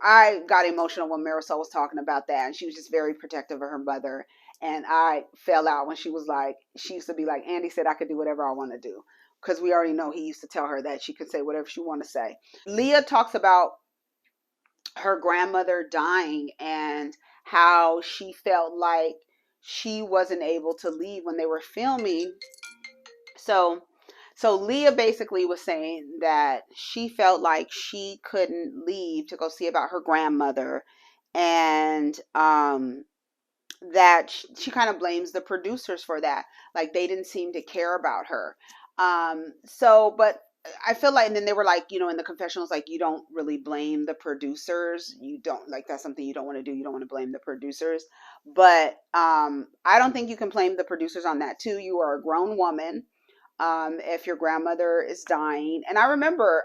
I got emotional when Marisol was talking about that, and she was just very protective of her mother. And I fell out when she used to be like, Andy said I could do whatever I want to do, because we already know he used to tell her that she could say whatever she want to say. Leah talks about her grandmother dying and how she felt like she wasn't able to leave when they were filming. So Leah basically was saying that she felt like she couldn't leave to go see about her grandmother, and that she kind of blames the producers for that. Like, they didn't seem to care about her. But I feel like, and then they were like, in the confessionals, like, you don't really blame the producers. You don't, like, that's something you don't want to do. You don't want to blame the producers. But I don't think you can blame the producers on that too. You are a grown woman. If your grandmother is dying. And I remember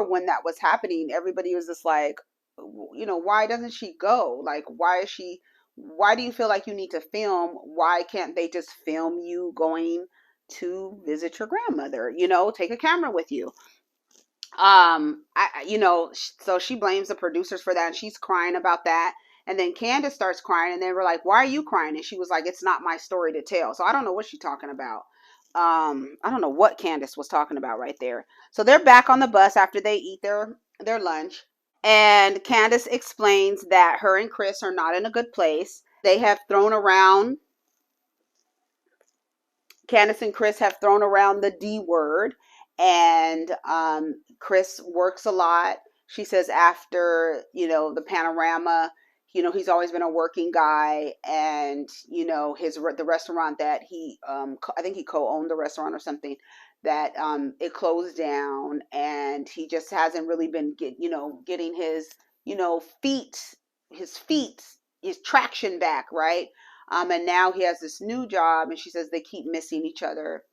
when that was happening, everybody was just like, why doesn't she go? Like, why do you feel like you need to film? Why can't they just film you going to visit your grandmother? Take a camera with you. So she blames the producers for that, and she's crying about that. And then Candace starts crying, and they were like, why are you crying? And she was like, it's not my story to tell. So I don't know what she's talking about. I don't know what Candace was talking about right there. So they're back on the bus after they eat their lunch. And Candace explains that her and Chris are not in a good place. Candace and Chris have thrown around the D word, and Chris works a lot. She says after, the panorama, he's always been a working guy, and, the restaurant that I think he co-owned the restaurant or something, that it closed down, and he just hasn't really been getting his, his traction back, right? And now he has this new job, and she says they keep missing each other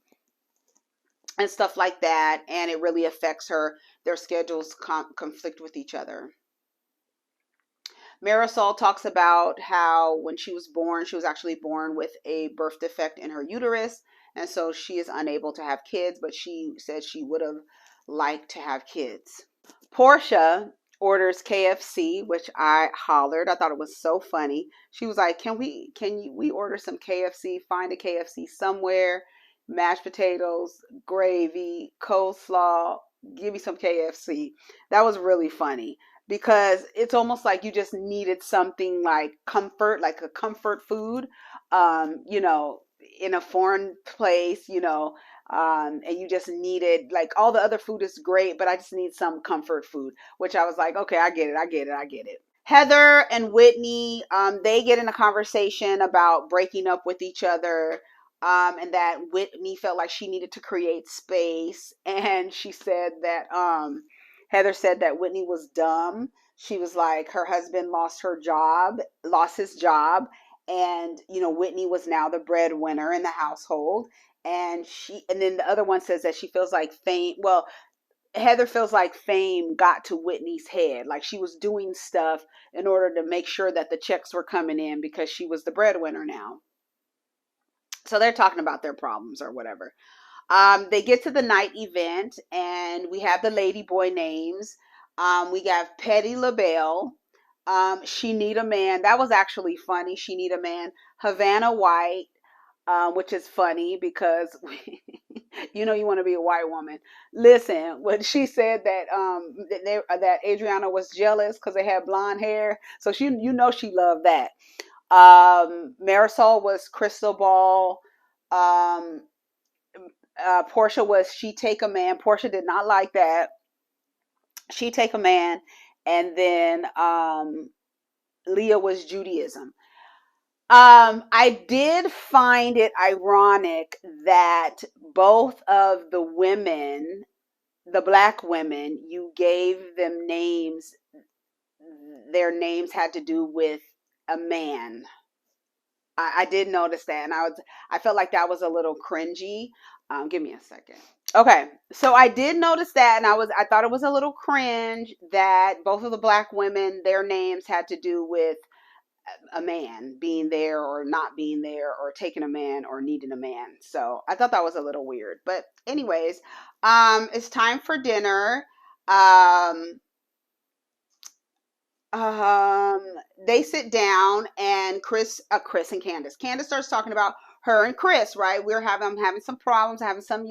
and stuff like that, and it really affects her. Their schedules conflict with each other. Marisol talks about how when she was born, she was actually born with a birth defect in her uterus, and so she is unable to have kids, but she said she would have liked to have kids. Porsha orders KFC, which I hollered. I thought it was so funny. She was like, can we order some KFC? Find a KFC somewhere. Mashed potatoes, gravy, coleslaw. Give me some KFC. That was really funny, because it's almost like you just needed something like comfort, like a comfort food, in a foreign place, and you just needed, like, all the other food is great, but I just need some comfort food, which I was like, okay, I get it. Heather and Whitney, they get in a conversation about breaking up with each other. and that Whitney felt like she needed to create space. And she said that Heather said that Whitney was dumb. She was like, her husband lost his job, and Whitney was now the breadwinner in the household. And then the other one says that she feels like fame. Well, Heather feels like fame got to Whitney's head. Like she was doing stuff in order to make sure that the checks were coming in because she was the breadwinner now. So they're talking about their problems or whatever. They get to the night event, and we have the Ladyboy names. We have Petty LaBelle. She Need a Man. That was actually funny. She Need a Man. Havana White, which is funny because you want to be a white woman. Listen, when she said that that Adriana was jealous because they had blonde hair, so she loved that. Marisol was Crystal Ball. Porsha was She Take a Man. Porsha did not like that. She Take a Man. And then Leah was Judaism. I did find it ironic that both of the women, the black women, you gave them names. Their names had to do with a man. I did notice that, and I felt like that was a little cringy. Give me a second. Okay, so I did notice that, and I thought it was a little cringe that both of the black women, their names had to do with a man being there or not being there, or taking a man or needing a man. So I thought that was a little weird. But anyways, it's time for dinner. They sit down, and Chris and Candace starts talking about her and Chris, right? I'm having some problems, having some,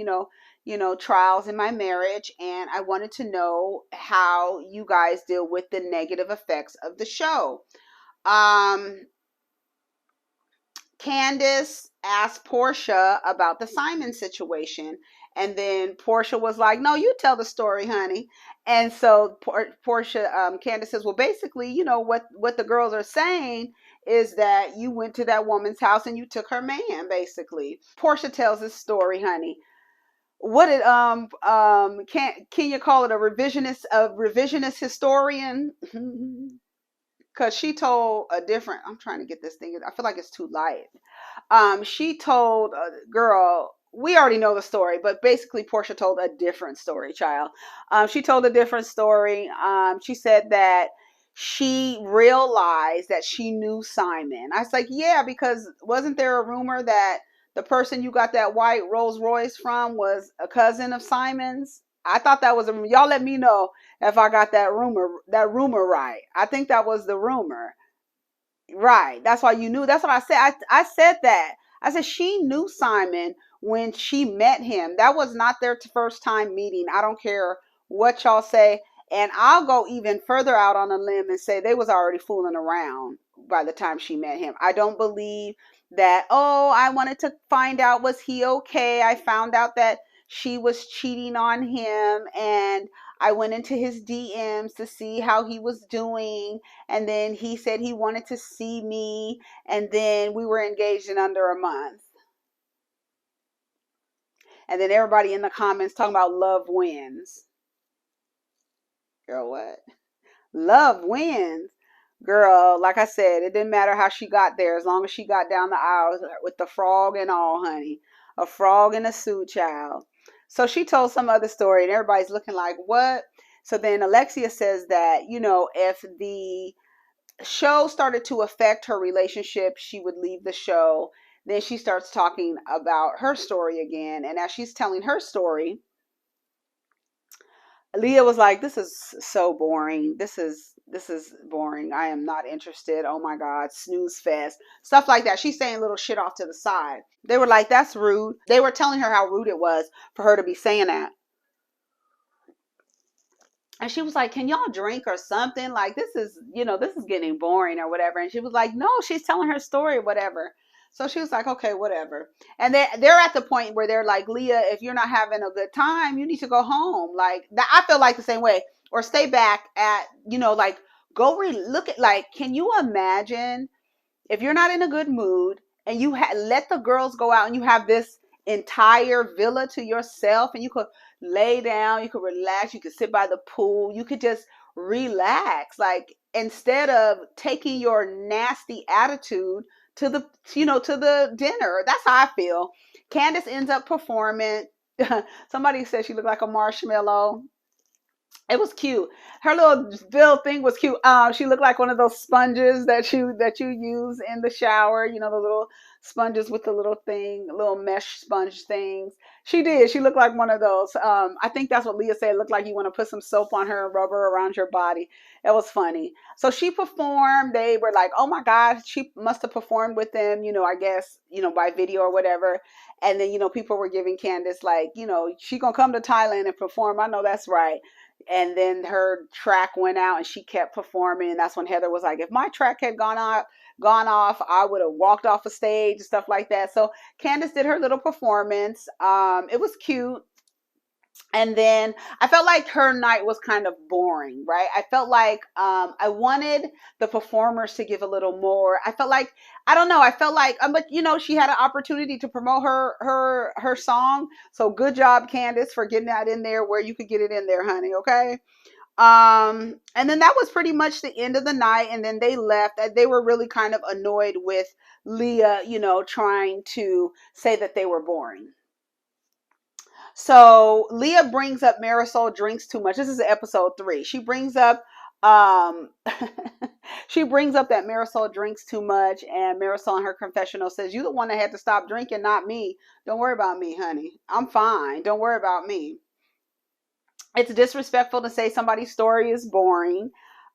trials in my marriage, and I wanted to know how you guys deal with the negative effects of the show. Candice asked Porsha about the Simon situation, and then Porsha was like, "No, you tell the story, honey." And so Porsha, Candace says, "Well, basically, what the girls are saying is that you went to that woman's house and you took her man, basically." Porsha tells this story, honey. What did can you call it a revisionist historian? Because she told a different, I'm trying to get this thing, I feel like it's too light. She told a girl, we already know the story, but basically Porsha told a different story, child. She told a different story. She said that she realized that she knew Simon. I was like, yeah, because wasn't there a rumor that the person you got that white Rolls Royce from was a cousin of Simon's? I thought that was y'all let me know if I got that rumor right. I think that was the rumor. Right. That's why you knew. That's what I said. I said that. I said she knew Simon when she met him. That was not their first time meeting. I don't care what y'all say. And I'll go even further out on a limb and say they was already fooling around by the time she met him. I don't believe that, oh, I wanted to find out, was he okay? I found out that she was cheating on him, and I went into his DMs to see how he was doing, and then he said he wanted to see me, and then we were engaged in under a month. And then everybody in the comments talking about love wins. Girl, what? Love wins. Girl, like I said, it didn't matter how she got there, as long as she got down the aisle with the frog and all, honey. A frog in a suit, child. So she told some other story, and everybody's looking like, what? So then Alexia says that, if the show started to affect her relationship, she would leave the show. Then she starts talking about her story again. And as she's telling her story, Leah was like, this is so boring. This is boring. I am not interested. Oh my God, snooze fest. Stuff like that. She's saying little shit off to the side. They were like, that's rude. They were telling her how rude it was for her to be saying that. And she was like, can y'all drink or something? Like, this is getting boring or whatever. And she was like, no, she's telling her story or whatever. So she was like, okay, whatever. And they're at the point where they're like, Leah, if you're not having a good time, you need to go home. Like, that, I feel like the same way. Or stay back at, like, go look at, like, can you imagine if you're not in a good mood and you let the girls go out and you have this entire villa to yourself, and you could lay down, you could relax, you could sit by the pool, you could just relax, like, instead of taking your nasty attitude to the to the dinner. That's how I feel. Candace ends up performing. Somebody said she looked like a marshmallow. It was cute. Her little thing was cute. She looked like one of those sponges that you use in the shower. You know, the little sponges with the little thing, little mesh sponge things. She did. She looked like one of those. I think that's what Leah said. It looked like you want to put some soap on her and rub her around your body. It was funny. So she performed. They were like, "Oh my God, she must have performed with them." I guess by video or whatever. And then people were giving Candace like, she gonna come to Thailand and perform. I know that's right. And then her track went out and she kept performing, and that's when Heather was like, if my track had gone off, I would have walked off a stage and stuff like that. So Candace did her little performance. It was cute. And then I felt like her night was kind of boring, right? I felt like I wanted the performers to give a little more. I felt like, I don't know, I felt like, but she had an opportunity to promote her song. So good job, Candace, for getting that in there where you could get it in there, honey. Okay. And then that was pretty much the end of the night. And then they left. They were really kind of annoyed with Leah, trying to say that they were boring. So Leah brings up Marisol drinks too much. This is episode 3. She brings up she brings up that Marisol drinks too much, and Marisol in her confessional says, "You the one that had to stop drinking, not me. Don't worry about me, honey. I'm fine. Don't worry about me." It's disrespectful to say somebody's story is boring.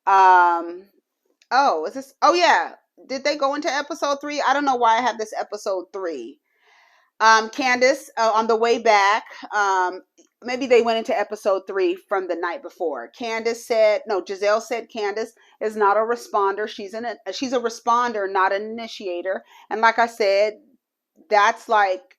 Oh, is this? Oh yeah. Did they go into episode 3? I don't know why I have this episode 3. Candace, on the way back, maybe they went into episode 3 from the night before. Giselle said Candace is not a responder. She's a responder, not an initiator. And like I said, that's like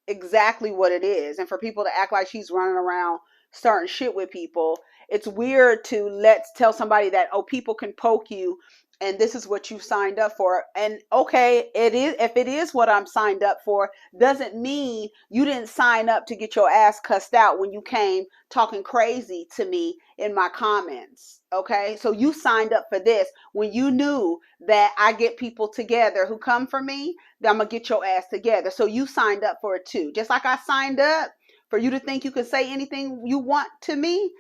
exactly what it is. And for people to act like she's running around starting shit with people, it's weird to tell somebody that, oh, people can poke you and this is what you signed up for. And okay, if it is what I'm signed up for, doesn't mean you didn't sign up to get your ass cussed out when you came talking crazy to me in my comments. Okay, so you signed up for this when you knew that I get people together who come for me, that I'm gonna get your ass together. So you signed up for it too. Just like I signed up for you to think you could say anything you want to me,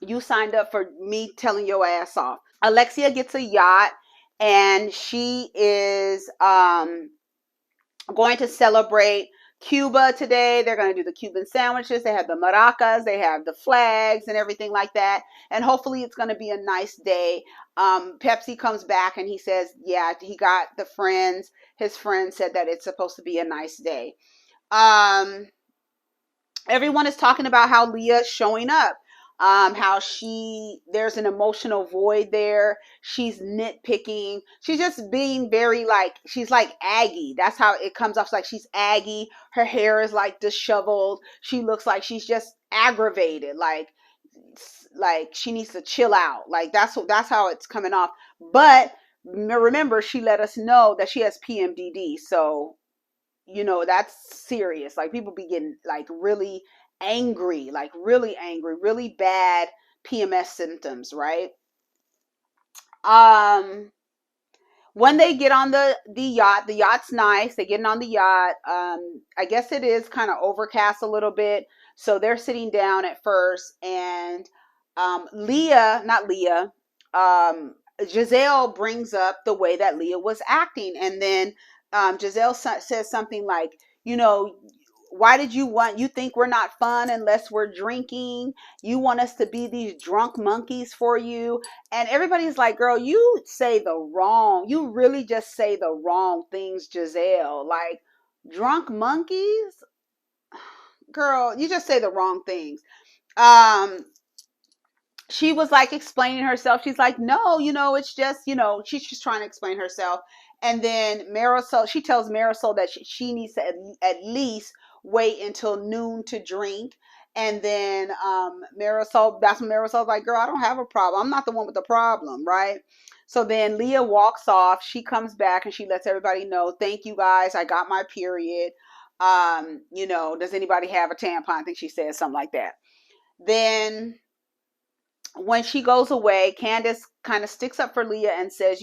you signed up for me telling your ass off. Alexia gets a yacht, and she is going to celebrate Cuba today. They're going to do the Cuban sandwiches. They have the maracas, they have the flags and everything like that. And hopefully it's going to be a nice day. Pepsi comes back and he says, yeah, he got the friends. His friend said that it's supposed to be a nice day. Everyone is talking about how Leah's showing up. How there's an emotional void there. She's nitpicking. She's just being very she's like aggy. That's how it comes off. Like she's aggy. Her hair is like disheveled. She looks like she's just aggravated. Like she needs to chill out. Like that's how it's coming off. But remember, she let us know that she has PMDD. So, that's serious. Like people be getting really angry, really bad PMS symptoms, right? When they get on the yacht, the yacht's nice. They're getting on the yacht. I guess it is kind of overcast a little bit. So they're sitting down at first, and Giselle brings up the way that Leah was acting. And then Giselle says something like, why did you think we're not fun unless we're drinking? You want us to be these drunk monkeys for you? And everybody's like, girl, you really just say the wrong things, Giselle. Like, drunk monkeys? Girl, you just say the wrong things. She was explaining herself. She's like, no, it's just, she's just trying to explain herself. And then she tells Marisol that she needs to at least wait until noon to drink. And then that's when Marisol's like, girl, I don't have a problem. I'm not the one with the problem, right? So then Leah walks off. She comes back and she lets everybody know, thank you guys, I got my period. Does anybody have a tampon? I think she said something like that. Then when she goes away, Candace kind of sticks up for Leah and says,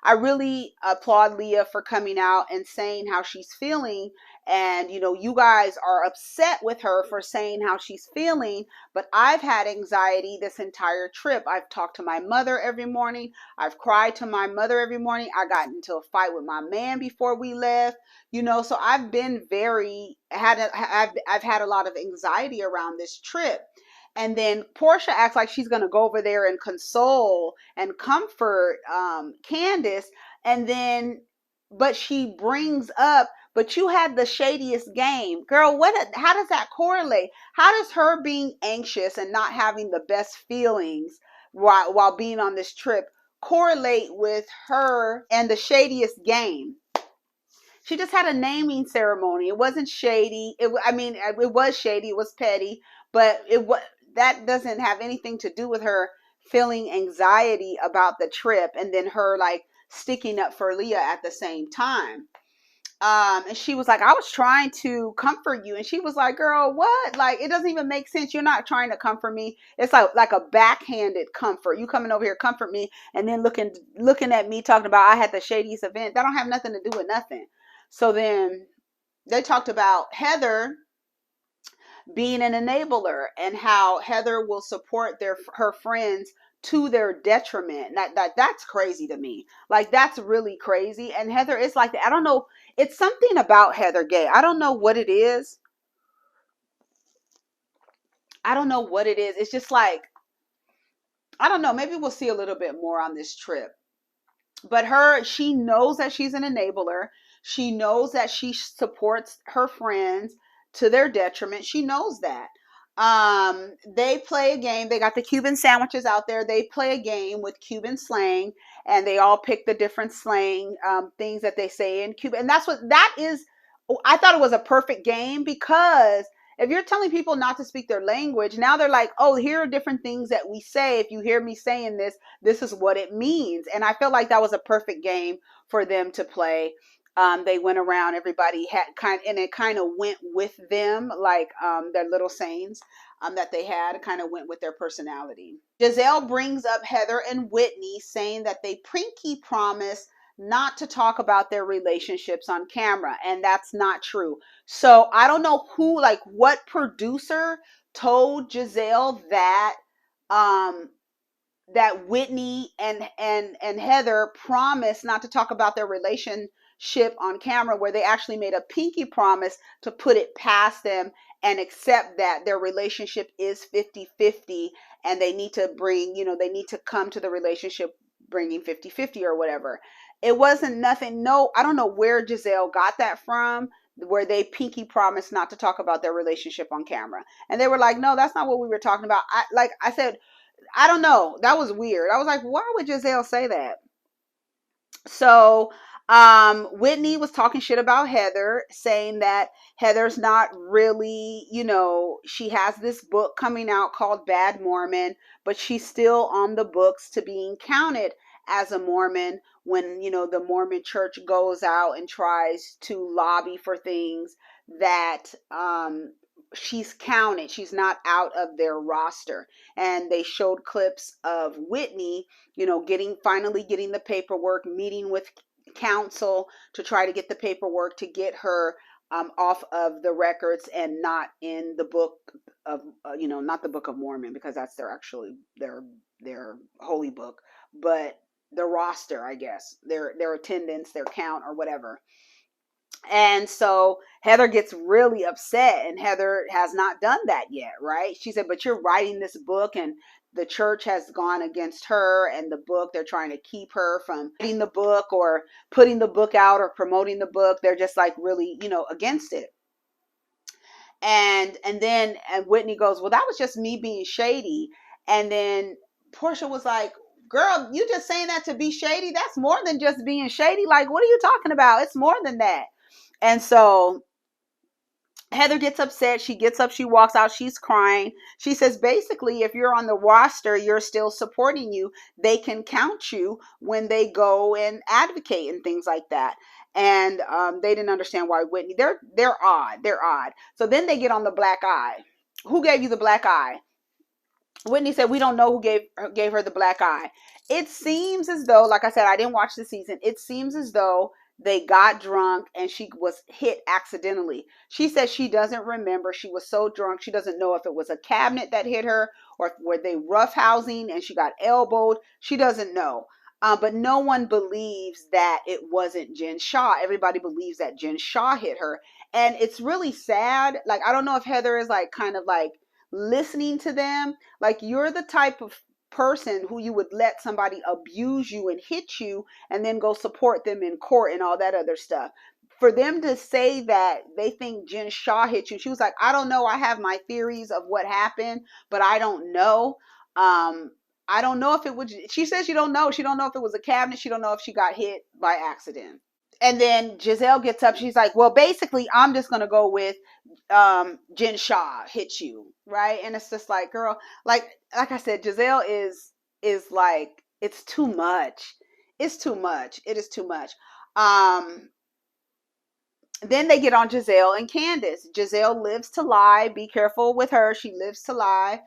I really applaud Leah for coming out and saying how she's feeling. And, you guys are upset with her for saying how she's feeling. But I've had anxiety this entire trip. I've talked to my mother every morning. I've cried to my mother every morning. I got into a fight with my man before we left. So I've been I've had a lot of anxiety around this trip. And then Porsha acts like she's going to go over there and console and comfort Candice. But she brings up, but you had the shadiest game. Girl, how does that correlate? How does her being anxious and not having the best feelings while being on this trip correlate with her and the shadiest game? She just had a naming ceremony. It wasn't shady. It was shady. It was petty, but that doesn't have anything to do with her feeling anxiety about the trip and then her like sticking up for Leah at the same time. And she was like, I was trying to comfort you. And she was like, girl, what? Like, it doesn't even make sense. You're not trying to comfort me. It's like a backhanded comfort. You coming over here, comfort me. And then looking at me talking about I had the shadiest event. That don't have nothing to do with nothing. So then they talked about Heather being an enabler and how Heather will support her friends to their detriment. That's crazy to me. Like, that's really crazy. And Heather is like that. I don't know. It's something about Heather Gay. I don't know what it is. It's just like, I don't know. Maybe we'll see a little bit more on this trip. But she knows that she's an enabler. She knows that she supports her friends to their detriment. She knows that. They play a game. They got the Cuban sandwiches out there. They play a game with Cuban slang, and they all pick the different slang things that they say in Cuba. And that is. I thought it was a perfect game, because if you're telling people not to speak their language, now they're like, oh, here are different things that we say. If you hear me saying this, this is what it means. And I felt like that was a perfect game for them to play. They went around, everybody had it kind of went with them, like their little sayings that they had kind of went with their personality. Giselle brings up Heather and Whitney, saying that they pinky promise not to talk about their relationships on camera, and that's not true. So I don't know what producer told Giselle that that Whitney and Heather promised not to talk about their relationship on camera, where they actually made a pinky promise to put it past them and accept that their relationship is 50-50, and they need to come to the relationship bringing 50-50 or whatever. It wasn't nothing. No, I don't know where Giselle got that from, where they pinky promised not to talk about their relationship on camera. And they were like, no, that's not what we were talking about. I said, I don't know. That was weird. I was like, why would Giselle say that? So Whitney was talking shit about Heather, saying that Heather's not really, she has this book coming out called Bad Mormon, but she's still on the books to being counted as a Mormon when, the Mormon church goes out and tries to lobby for things that she's counted. She's not out of their roster. And they showed clips of Whitney, finally getting the paperwork, meeting with counsel to try to get the paperwork to get her off of the records and not in the book of, not the Book of Mormon, because that's their holy book, but the roster, I guess, their attendance, their count or whatever. And so Heather gets really upset, and Heather has not done that yet, right? She said, but you're writing this book, and the church has gone against her and the book. They're trying to keep her from writing the book or putting the book out or promoting the book. They're just like really, against it. And then Whitney goes, well, that was just me being shady. And then Porsha was like, girl, you just saying that to be shady? That's more than just being shady. Like, what are you talking about? It's more than that. And so Heather gets upset. She gets up, she walks out, she's crying. She says, basically, if you're on the roster, you're still supporting you. They can count you when they go and advocate and things like that. And they didn't understand why Whitney. They're odd. They're odd. So then they get on the black eye. Who gave you the black eye? Whitney said, we don't know who gave her the black eye. It seems as though, like I said, I didn't watch the season. It seems as though they got drunk and she was hit accidentally. She says she doesn't remember. She was so drunk. She doesn't know if it was a cabinet that hit her or were they roughhousing and she got elbowed. She doesn't know. But no one believes that it wasn't Jen Shah. Everybody believes that Jen Shah hit her. And it's really sad. Like, I don't know if Heather is like kind of like listening to them. Like, you're the type of person who you would let somebody abuse you and hit you and then go support them in court and all that other stuff. For them to say that they think Jen Shah hit you, she was like, I don't know. I have my theories of what happened, but I don't know. I don't know if it would. She says she don't know. She don't know if it was a cabinet. She don't know if she got hit by accident. And then Giselle gets up. She's like, well, basically, I'm just going to go with Jen Shah hit you. Right. And it's just like, girl, like I said, Giselle is like, it's too much. It's too much. It is too much. Then they get on Giselle and Candiace. Giselle lives to lie. Be careful with her. She lives to lie.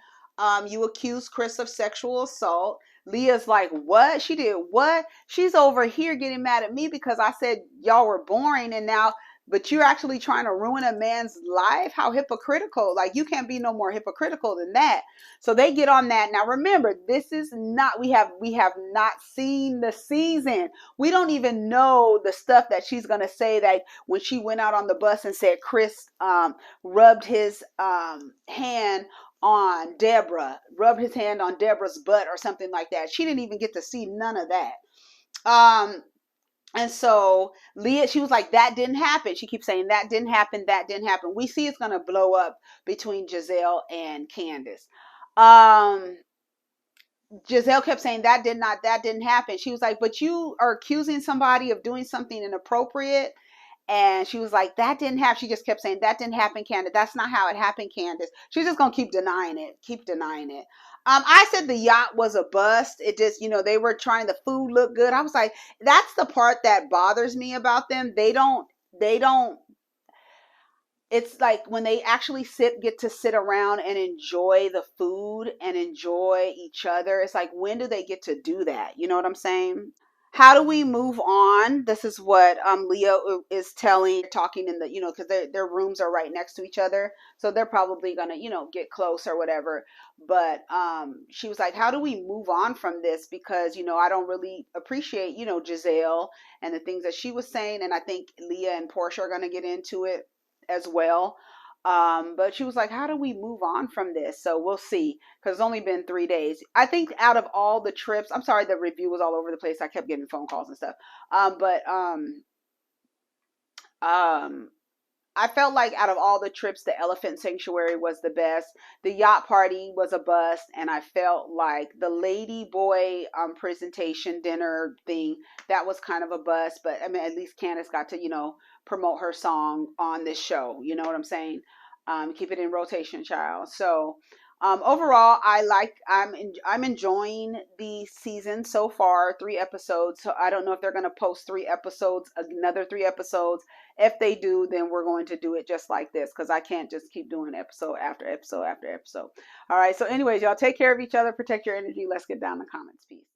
You accuse Chris of sexual assault. Leah's like, what? She did what? She's over here getting mad at me because I said y'all were boring and now, but you're actually trying to ruin a man's life? How hypocritical. Like, you can't be no more hypocritical than that. So they get on that. Now remember, this is not, we have not seen the season. We don't even know the stuff that she's going to say, that when she went out on the bus and said Chris rubbed his hand on Deborah, rubbed his hand on Deborah's butt or something like that. She didn't even get to see none of that. And so Leah, she was like, that didn't happen. She keeps saying that didn't happen. That didn't happen. We see it's going to blow up between Giselle and Candiace. Giselle kept saying that didn't happen. She was like, but you are accusing somebody of doing something inappropriate. And she was like, that didn't happen. She just kept saying, that didn't happen, Candace. That's not how it happened, Candace. She's just going to keep denying it. I said the yacht was a bust. It just, they were trying, the food looked good. I was like, that's the part that bothers me about them. They don't, it's like when they actually get to sit around and enjoy the food and enjoy each other. It's like, when do they get to do that? You know what I'm saying? How do we move on? This is what Leah is talking in the, because their rooms are right next to each other. So they're probably going to, get close or whatever. But she was like, how do we move on from this? Because, I don't really appreciate, Giselle and the things that she was saying. And I think Leah and Porsha are going to get into it as well. But she was like, how do we move on from this? So we'll see, because it's only been 3 days. I think out of all the trips, I'm sorry, the review was all over the place. I kept getting phone calls and stuff. I felt like out of all the trips, the Elephant Sanctuary was the best. The yacht party was a bust. And I felt like the Ladyboy presentation dinner thing, that was kind of a bust. But I mean, at least Candace got to, promote her song on this show. You know what I'm saying? Keep it in rotation, child. So overall, I'm enjoying the season so far. 3 episodes. So I don't know if they're going to post 3 episodes, another 3 episodes. If they do, then we're going to do it just like this, because I can't just keep doing episode after episode after episode. All right. So anyways, y'all take care of each other. Protect your energy. Let's get down to comments. Peace.